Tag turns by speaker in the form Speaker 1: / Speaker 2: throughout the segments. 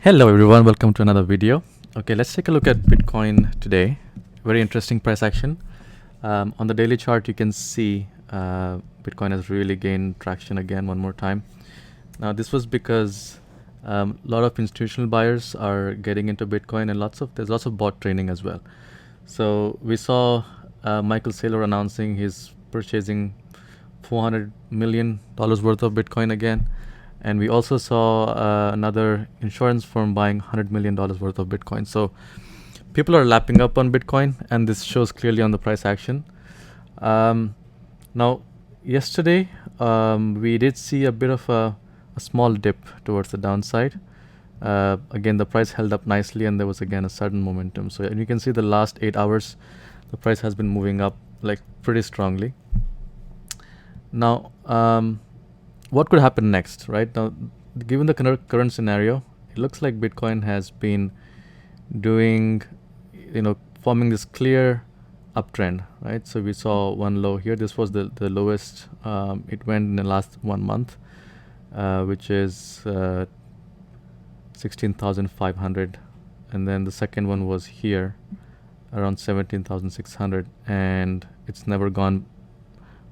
Speaker 1: Hello everyone, welcome to another video. Okay, let's take a look at Bitcoin today. Very interesting price action. On the daily chart, you can see Bitcoin has really gained traction again one more time. Now, this was because a lot of institutional buyers are getting into Bitcoin, and there's lots of bot trading as well. So we saw Michael Saylor announcing he's purchasing $400 million worth of Bitcoin again. And we also saw another insurance firm buying $100 million worth of Bitcoin. So people are lapping up on Bitcoin, and this shows clearly on the price action. Now, yesterday, we did see a bit of a small dip towards the downside. Again, the price held up nicely, and there was again a sudden momentum. So you can see the last 8 hours, the price has been moving up like pretty strongly. Now, what could happen next, right? Now, given the current scenario, it looks like Bitcoin has been doing, forming this clear uptrend, right? So we saw one low here. This was the lowest it went in the last 1 month, which is 16,500. And then the second one was here, around 17,600. And it's never gone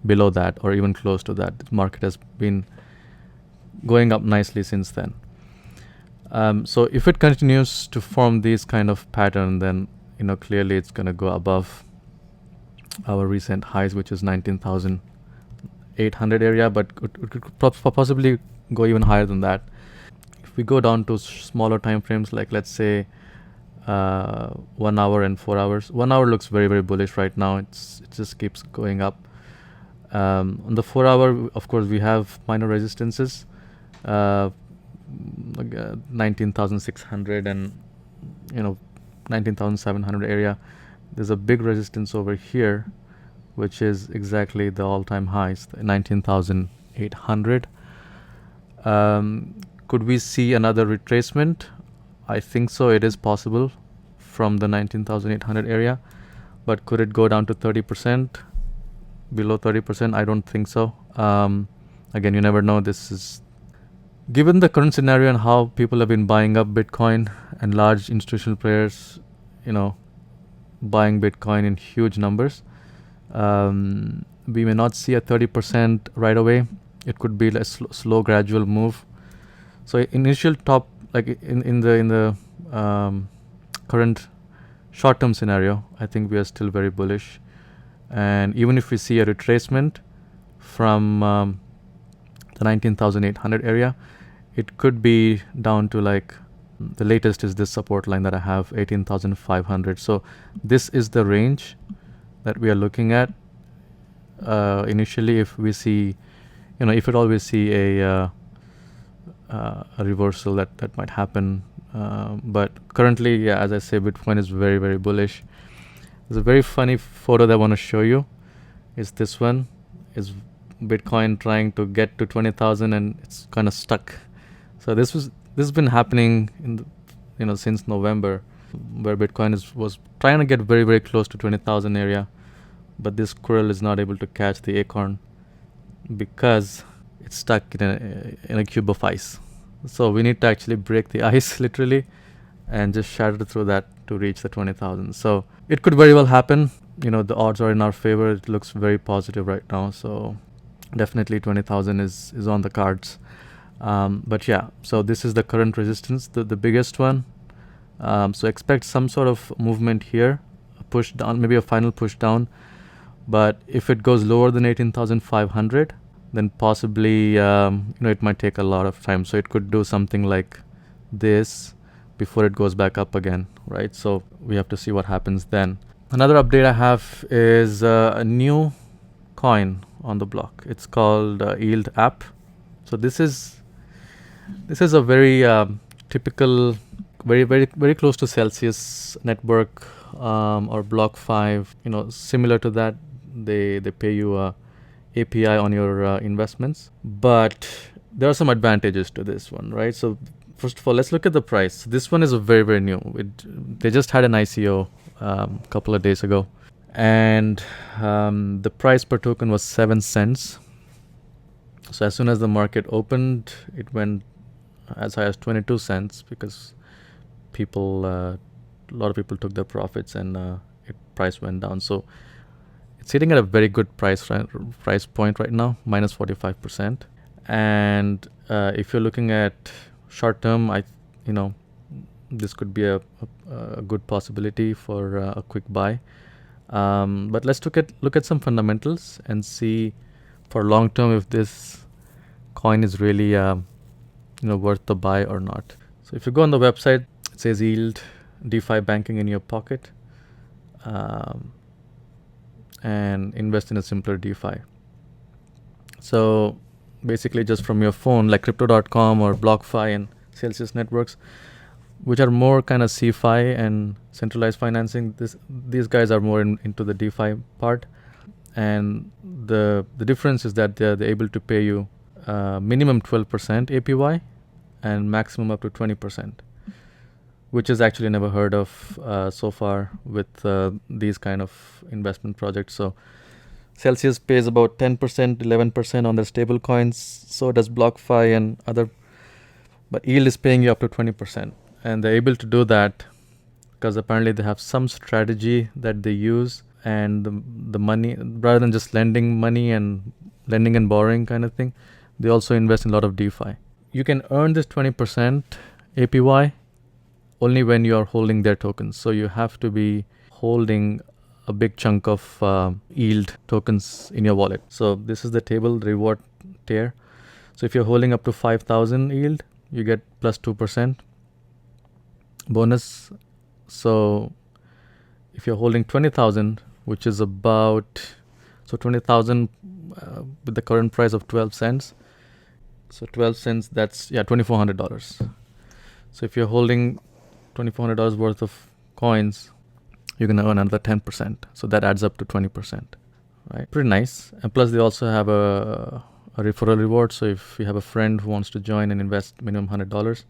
Speaker 1: below that or even close to that. The market has been going up nicely since then. So if it continues to form this kind of pattern, then clearly it's going to go above our recent highs, which is 19,800 area, but it could possibly go even higher than that. If we go down to smaller time frames, like let's say 1 hour and 4 hours. 1 hour looks very, very bullish right now. It just keeps going up. On the 4 hour, of course, we have minor resistances, 19,600 and 19,700 area. There's a big resistance over here, which is exactly the all-time highs, 19,800. Could we see another retracement? I think so. It is possible from the 19,800 area, but could it go down to 30%? Below 30%? I don't think so. Again, you never know. This is given the current scenario and how people have been buying up Bitcoin and large institutional players, buying Bitcoin in huge numbers. We may not see a 30% right away. It could be a slow gradual move. So initial top, like in the current short-term scenario, I think we are still very bullish. And even if we see a retracement from the 19,800 area, it could be down to like the latest is this support line that I have, 18,500. So this is the range that we are looking at initially. If we see, if at all we see a reversal, that might happen. But currently, yeah, as I say, Bitcoin is very, very bullish. There's a very funny photo that I want to show you. Is this one? Is Bitcoin trying to get to 20,000 and it's kind of stuck. So this has been happening in since November, where Bitcoin was trying to get very, very close to 20,000 area, but this squirrel is not able to catch the acorn because it's stuck in a cube of ice. So we need to actually break the ice literally and just shatter through that to reach the 20,000. So it could very well happen. The odds are in our favor. It looks very positive right now. So definitely 20,000 is on the cards. But yeah, so this is the current resistance, the biggest one. So expect some sort of movement here, a push down, maybe a final push down. But if it goes lower than 18,500, then possibly it might take a lot of time. So it could do something like this before it goes back up again, right? So we have to see what happens then. Another update I have is a new coin on the block. It's called Yield.App. So this is a very typical, very, very, very close to Celsius network or Block 5. Similar to that, they pay you a API on your investments, but there are some advantages to this one, right? So first of all, let's look at the price. This one is a very, very new. They just had an ICO a couple of days ago, and the price per token was 7 cents. So as soon as the market opened, it went as high as 22 cents because lot of people took their profits, and price went down. So it's sitting at a very good price point right now, minus 45%. And if you're looking at short term, this could be a good possibility for a quick buy. But let's look at some fundamentals and see for long term if this coin is really worth the buy or not. So if you go on the website, it says Yield DeFi banking in your pocket, and invest in a simpler DeFi. So basically just from your phone, like Crypto.com or BlockFi and Celsius networks, which are more kind of CFI and centralized financing. These guys are more into the DeFi part, and the difference is that they're able to pay you minimum 12% APY and maximum up to 20%, which is actually never heard of so far with these kind of investment projects. So Celsius pays about 10%, 11% on their stable coins. So does BlockFi and other, but Yield is paying you up to 20. And they're able to do that because apparently they have some strategy that they use, and the money, rather than just lending money and lending and borrowing kind of thing, they also invest in a lot of DeFi. You can earn this 20% APY only when you are holding their tokens. So you have to be holding a big chunk of yield tokens in your wallet. So this is the table, the reward tier. So if you're holding up to 5,000 yield, you get plus 2% bonus. So if you're holding 20,000, which is about, so 20,000 with the current price of 12 cents. So 12 cents, that's, $2,400. So if you're holding $2,400 worth of coins, you're going to earn another 10%. So that adds up to 20%, right? Pretty nice. And plus they also have a referral reward. So if you have a friend who wants to join and invest minimum $100,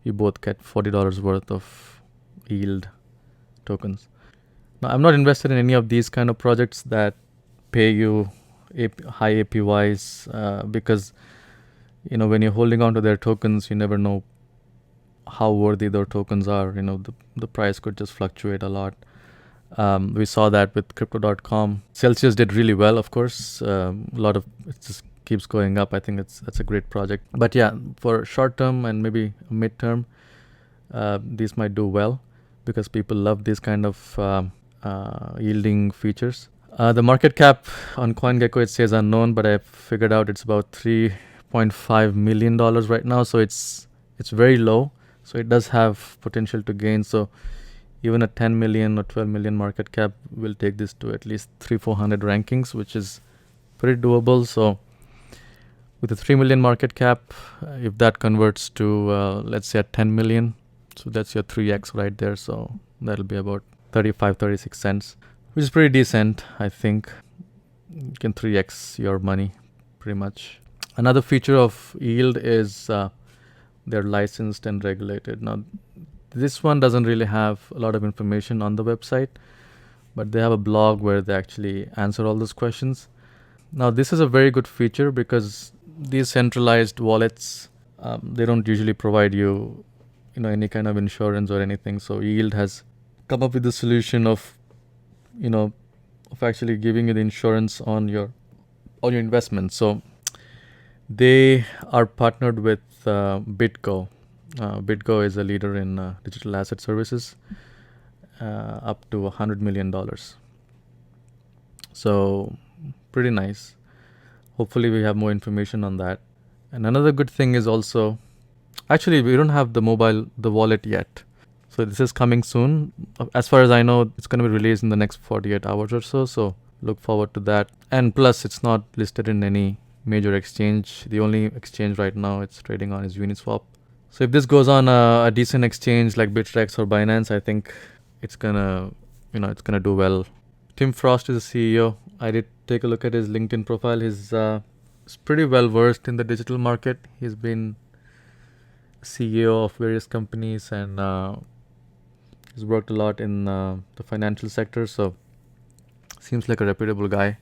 Speaker 1: you both get $40 worth of yield tokens. Now, I'm not invested in any of these kind of projects that pay you high APYs because, when you're holding on to their tokens, you never know how worthy their tokens are. The price could just fluctuate a lot. We saw that with Crypto.com. Celsius did really well, of course. It just keeps going up. I think that's a great project. But yeah, for short term and maybe mid-term, these might do well because people love these kind of yielding features. The market cap on CoinGecko, it says unknown, but I figured out it's about $3.5 million right now. So it's very low. So it does have potential to gain. So even a 10 million or 12 million market cap will take this to at least 300-400 rankings, which is pretty doable. So with a 3 million market cap, if that converts to, let's say, at 10 million, so that's your 3x right there. So that'll be about 35-36 cents, which is pretty decent. I think you can 3x your money pretty much. Another feature of Yield is they're licensed and regulated. Now, this one doesn't really have a lot of information on the website, but they have a blog where they actually answer all those questions. Now, this is a very good feature because these centralized wallets, they don't usually provide you, any kind of insurance or anything. So Yield has come up with the solution of actually giving you the insurance on your investments. So they are partnered with BitGo. BitGo is a leader in digital asset services, up to $100 million. So pretty nice. Hopefully we have more information on that. And another good thing is also, actually we don't have the wallet yet. So this is coming soon. As far as I know, it's going to be released in the next 48 hours or so. So look forward to that. And plus it's not listed in any major exchange. The only exchange right now it's trading on is Uniswap. So if this goes on a decent exchange like Bittrex or Binance, I think it's gonna do well. Tim Frost is the CEO. I did take a look at his LinkedIn profile. He's pretty well versed in the digital market. He's been CEO of various companies and he's worked a lot in the financial sector. So seems like a reputable guy.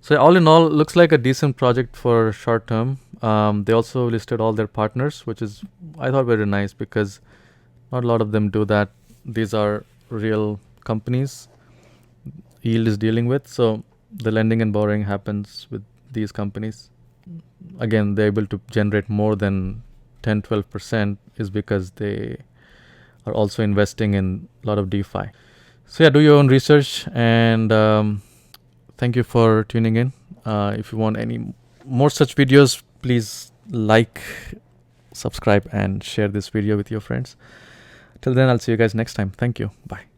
Speaker 1: So all in all, looks like a decent project for short term. They also listed all their partners, which is, I thought, very nice because Not a lot of them do that. These are real companies Yield is dealing with. So the lending and borrowing happens with these companies. Again, they're able to generate more than 10-12% is because they are also investing in a lot of DeFi. So yeah, do your own research, and thank you for tuning in. If you want any more such videos, please like, subscribe, and share this video with your friends. Till then, I'll see you guys next time. Thank you. Bye.